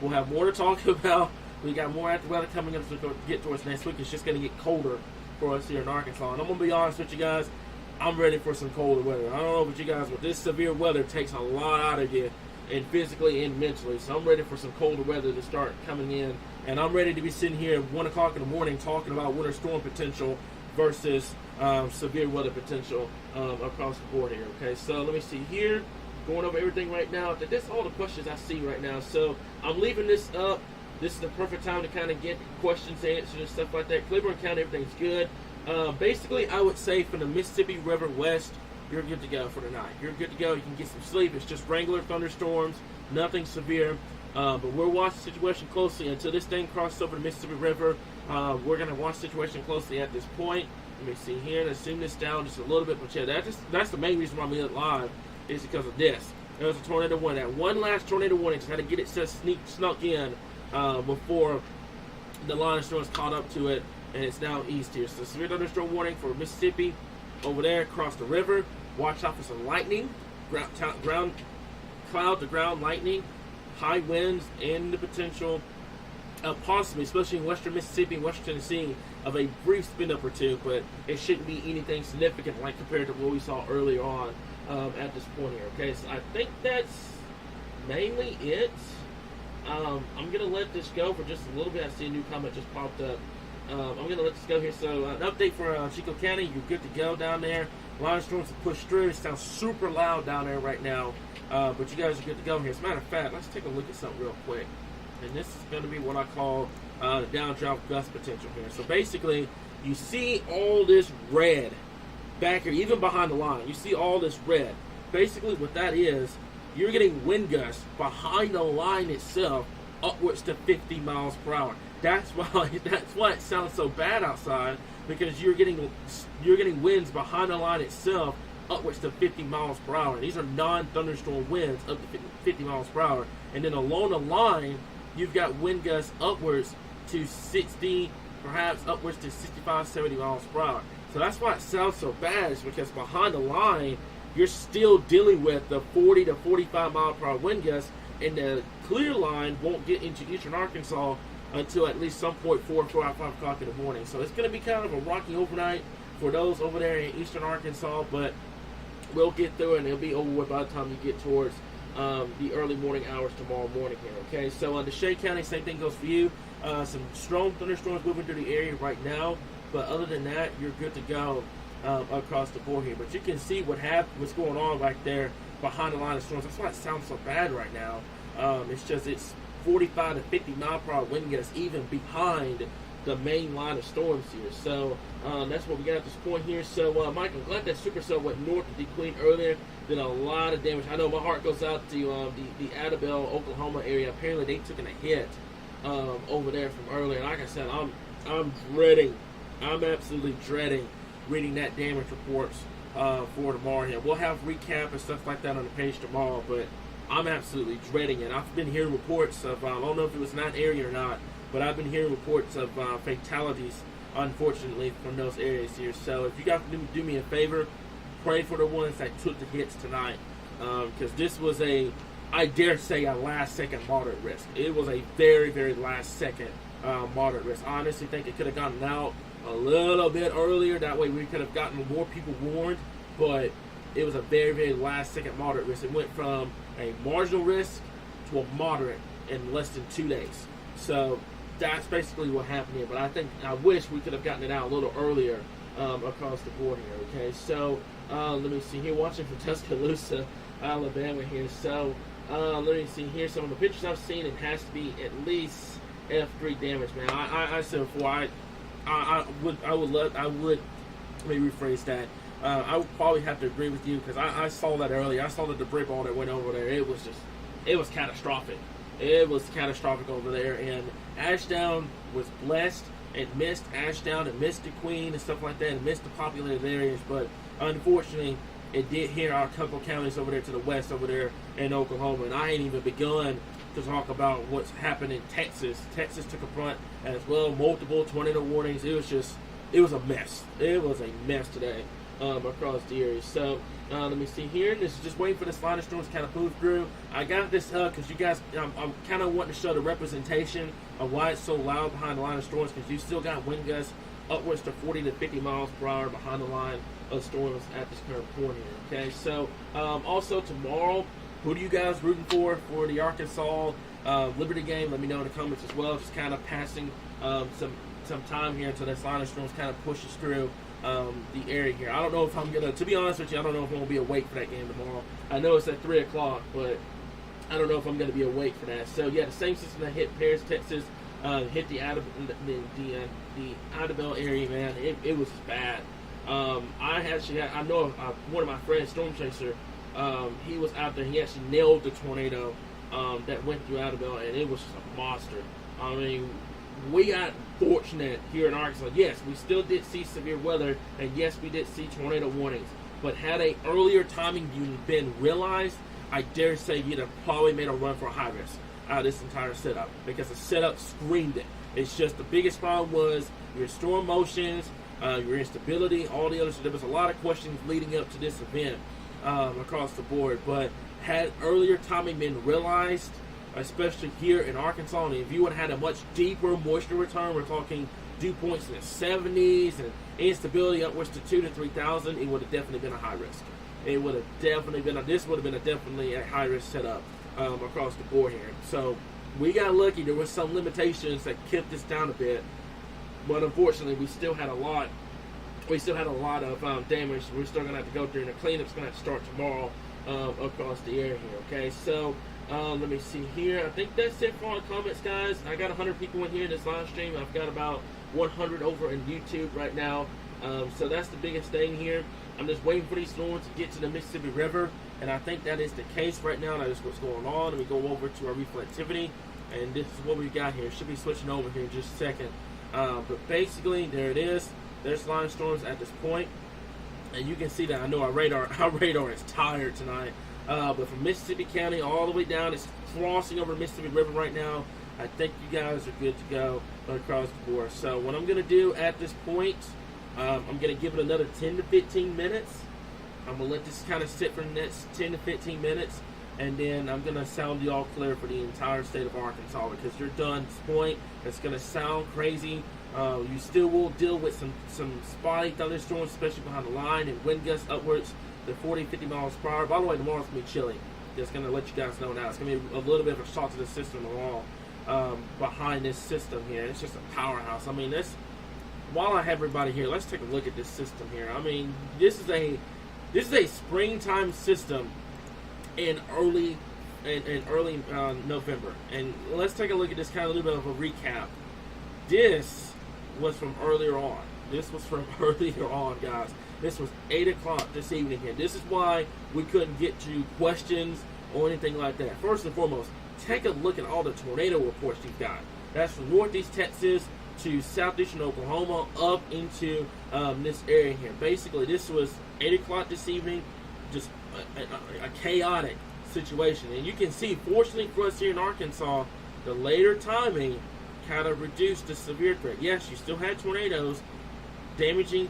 we'll have more to talk about. We got more active weather coming up to get towards next week. It's just going to get colder for us here in Arkansas. And I'm going to be honest with you guys, I'm ready for some colder weather. I don't know about you guys, but this severe weather takes a lot out of you, and physically and mentally. So I'm ready for some colder weather to start coming in. And I'm ready to be sitting here at 1 o'clock in the morning talking about winter storm potential versus severe weather potential across the board here. Okay, so let me see here. Going over everything right now. That's all the questions I see right now. So I'm leaving this up. This is the perfect time to kind of get questions answered and stuff like that. Cleburne County, everything's good. Basically, I would say from the Mississippi River west, you're good to go for tonight. You're good to go. You can get some sleep. It's just regular thunderstorms, nothing severe. But we're watching the situation closely until this thing crosses over the Mississippi River. We're going to watch the situation closely at this point. Let me see here. Let's zoom this down just a little bit. But yeah, that's the main reason why I'm in live is because of this. There was a tornado warning. That one last tornado warning. Just had to get it snuck in before the line of storms caught up to it and it's now east here. So severe thunderstorm warning for Mississippi over there across the river. Watch out for some lightning, ground cloud to ground lightning, high winds, and the potential possibly, especially in western Mississippi and western Tennessee, of a brief spin up or two, but it shouldn't be anything significant like compared to what we saw earlier on at this point here. Okay, so I think that's mainly it. I'm going to let this go for just a little bit. I see a new comment just popped up. I'm going to let this go here. So an update for Chico County. You're good to go down there. Line storms have pushed through. It sounds super loud down there right now. But you guys are good to go here. As a matter of fact, let's take a look at something real quick. And this is going to be what I call the downdraft gust potential here. So basically, you see all this red back here, even behind the line. You see all this red. Basically, what that is, you're getting wind gusts behind the line itself upwards to 50 miles per hour. That's why it sounds so bad outside, because you're getting winds behind the line itself upwards to 50 miles per hour. These are non-thunderstorm winds up to 50 miles per hour. And then along the line, you've got wind gusts upwards to 60, perhaps upwards to 65, 70 miles per hour. So that's why it sounds so bad, is because behind the line, you're still dealing with the 40 to 45 mile per hour wind gusts, and the clear line won't get into eastern Arkansas until at least some point 4 or 5 o'clock in the morning. So it's going to be kind of a rocky overnight for those over there in eastern Arkansas, but we'll get through it, and it'll be over with by the time you get towards the early morning hours tomorrow morning here. Okay, so on DeShay County, same thing goes for you. Some strong thunderstorms moving through the area right now, but other than that, you're good to go across the board here. But you can see what's going on right there behind the line of storms. That's why it sounds so bad right now. It's 45 to 50 mile per hour wind gusts even behind the main line of storms here. So that's what we got at this point here. So Mike, I'm glad that supercell went north of the Queen earlier. Did a lot of damage. I know my heart goes out to the Adabel, Oklahoma area. Apparently they took a hit over there from earlier. And like I said, I'm absolutely dreading reading that damage reports for tomorrow here. We'll have recap and stuff like that on the page tomorrow, but I'm absolutely dreading it. I've been hearing reports of, I don't know if it was in that area or not, but I've been hearing reports of fatalities, unfortunately, from those areas here. So if you guys can do me a favor, pray for the ones that took the hits tonight, because this was I dare say, a last-second moderate risk. It was a very, very last-second moderate risk. I honestly think it could have gotten out a little bit earlier. That way we could have gotten more people warned, but it was a very, very last-second moderate risk. It went from a marginal risk to a moderate in less than 2 days. So that's basically what happened here. But I wish we could have gotten it out a little earlier across the board here. Okay, so let me see here. Watching from Tuscaloosa, Alabama here. So let me see here. Some of the pictures I've seen, it has to be at least F3 damage, man. I said before, I would let me rephrase that. I would probably have to agree with you, because I saw that earlier. I saw the debris ball that went over there. It was catastrophic. It was catastrophic over there. And Ashdown was blessed and missed Ashdown and missed the Queen and stuff like that, and missed the populated areas. But unfortunately, it did hit our couple counties over there to the west over there in Oklahoma. And I ain't even begun to talk about what's happened in Texas. Texas took a brunt as well. Multiple tornado warnings. It was a mess. It was a mess today across the area. So let me see here. This is just waiting for this line of storms to kind of move through. I got this because you guys, I'm kind of wanting to show the representation of why it's so loud behind the line of storms, because you still got wind gusts upwards to 40 to 50 miles per hour behind the line of storms at this current point here. Okay, so also tomorrow, who do you guys rooting for the Arkansas Liberty game? Let me know in the comments as well. Just kind of passing some time here until this line of storms kind of pushes through the area here. I don't know if I'm going to be honest with you, I don't know if I'm going to be awake for that game tomorrow. I know it's at 3 o'clock, but I don't know if I'm going to be awake for that. So, yeah, the same system that hit Paris, Texas, hit the Idabel area, man. It was bad. I know one of my friends, Storm Chaser, he was out there. He actually nailed the tornado that went through Idabel, and it was just a monster. I mean, we got fortunate here in Arkansas. Yes, we still did see severe weather, and yes, we did see tornado warnings. But had a earlier timing been realized, I dare say you'd have probably made a run for a high risk out of this entire setup, because the setup screamed it. It's just the biggest problem was your storm motions, your instability, all the others. So there was a lot of questions leading up to this event across the board. But had earlier timing been realized, especially here in Arkansas, and if you would have had a much deeper moisture return, we're talking dew points in the 70s and instability upwards to 2,000 to 3,000, it would have definitely been a high risk. It would have definitely been definitely a high risk setup across the board here. So we got lucky. There were some limitations that kept this down a bit, but unfortunately, we still had a lot. We still had a lot of damage. We're still gonna have to go through, and the cleanup's gonna have to start tomorrow across the area here. Okay, so let me see here. I think that's it for all the comments, guys. I got 100 people in here in this live stream. I've got about 100 over in YouTube right now. So that's the biggest thing here. I'm just waiting for these storms to get to the Mississippi River, and I think that is the case right now. That is what's going on. Let me go over to our reflectivity, and this is what we got here. Should be switching over here in just a second. But basically, there it is. There's line storms at this point, and you can see that I know our radar is tired tonight. But from Mississippi County all the way down, it's crossing over the Mississippi River right now. I think you guys are good to go across the board. So what I'm going to do at this point, I'm going to give it another 10 to 15 minutes. I'm going to let this kind of sit for the next 10 to 15 minutes, and then I'm going to sound you all clear for the entire state of Arkansas, because you're done at this point. It's going to sound crazy. You still will deal with some spotty thunderstorms, especially behind the line, and wind gusts upwards to 40, 50 miles per hour. By the way, tomorrow's going to be chilly. Just going to let you guys know now. It's going to be a little bit of a shock to the system along behind this system here. It's just a powerhouse. I mean, while I have everybody here, let's take a look at this system here. I mean, this is a springtime system in early November. And let's take a look at this kind of a little bit of a recap. This was from earlier on. Guys. This was 8 o'clock this evening here. This is why we couldn't get to questions or anything like that. First and foremost, take a look at all the tornado reports you've got. That's from northeast Texas to southeastern Oklahoma up into this area here. Basically, this was 8 o'clock this evening, just a chaotic situation. And you can see, fortunately for us here in Arkansas, the later timing kind of reduced the severe threat. Yes, you still had tornadoes, damaging,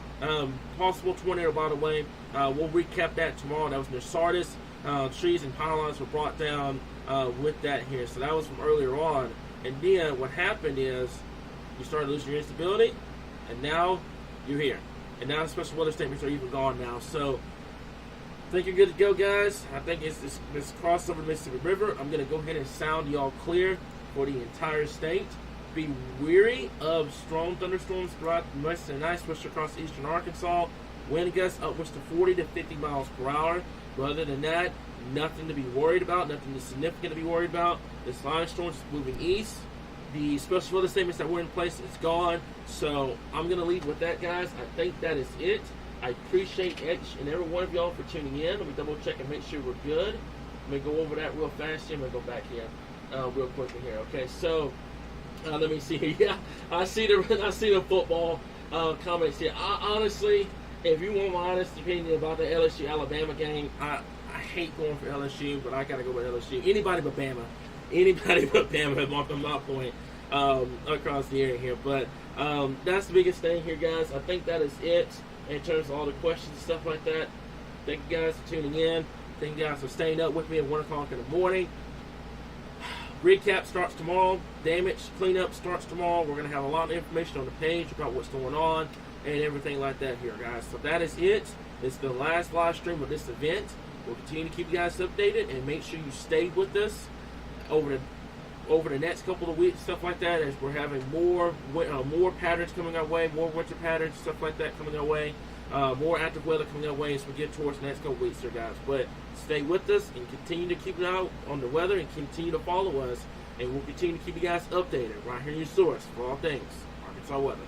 possible tornado, by the way. We'll recap that tomorrow. That was near Sardis. Trees and pylons were brought down with that here. So that was from earlier on. And then what happened is you started losing your instability, and now you're here. And now the special weather statements are even gone now. So I think you're good to go, guys. I think it's crossed over the Mississippi River. I'm going to go ahead and sound y'all clear for the entire state. Be wary of strong thunderstorms throughout the west and night, especially across eastern Arkansas. Wind gusts upwards to 40 to 50 miles per hour. But other than that, nothing to be worried about, nothing significant to be worried about. This line of storms is moving east. The special weather statements that were in place is gone. So I'm going to leave with that, guys. I think that is it. I appreciate each and every one of y'all for tuning in. Let me double check and make sure we're good. Let me go over that real fast here. I'm going to go back here real quickly here. Okay, so let me see here. Yeah, I see the football comments here. Honestly, if you want my honest opinion about the LSU Alabama game, I hate going for LSU, but I gotta go with LSU. Anybody but Bama, from my point across the area here. But that's the biggest thing here, guys. I think that is it in terms of all the questions and stuff like that. Thank you guys for tuning in. Thank you guys for staying up with me at 1 o'clock in the morning. Recap starts tomorrow. Damage cleanup starts tomorrow. We're going to have a lot of information on the page about what's going on and everything like that here, guys. So that is it. It's the last live stream of this event. We'll continue to keep you guys updated, and make sure you stay with us over the next couple of weeks, stuff like that, as we're having more patterns coming our way, more winter patterns, stuff like that coming our way, more active weather coming our way as we get towards the next couple of weeks here, guys. But stay with us and continue to keep an eye on the weather and continue to follow us, and we'll continue to keep you guys updated right here in your source for all things Arkansas weather.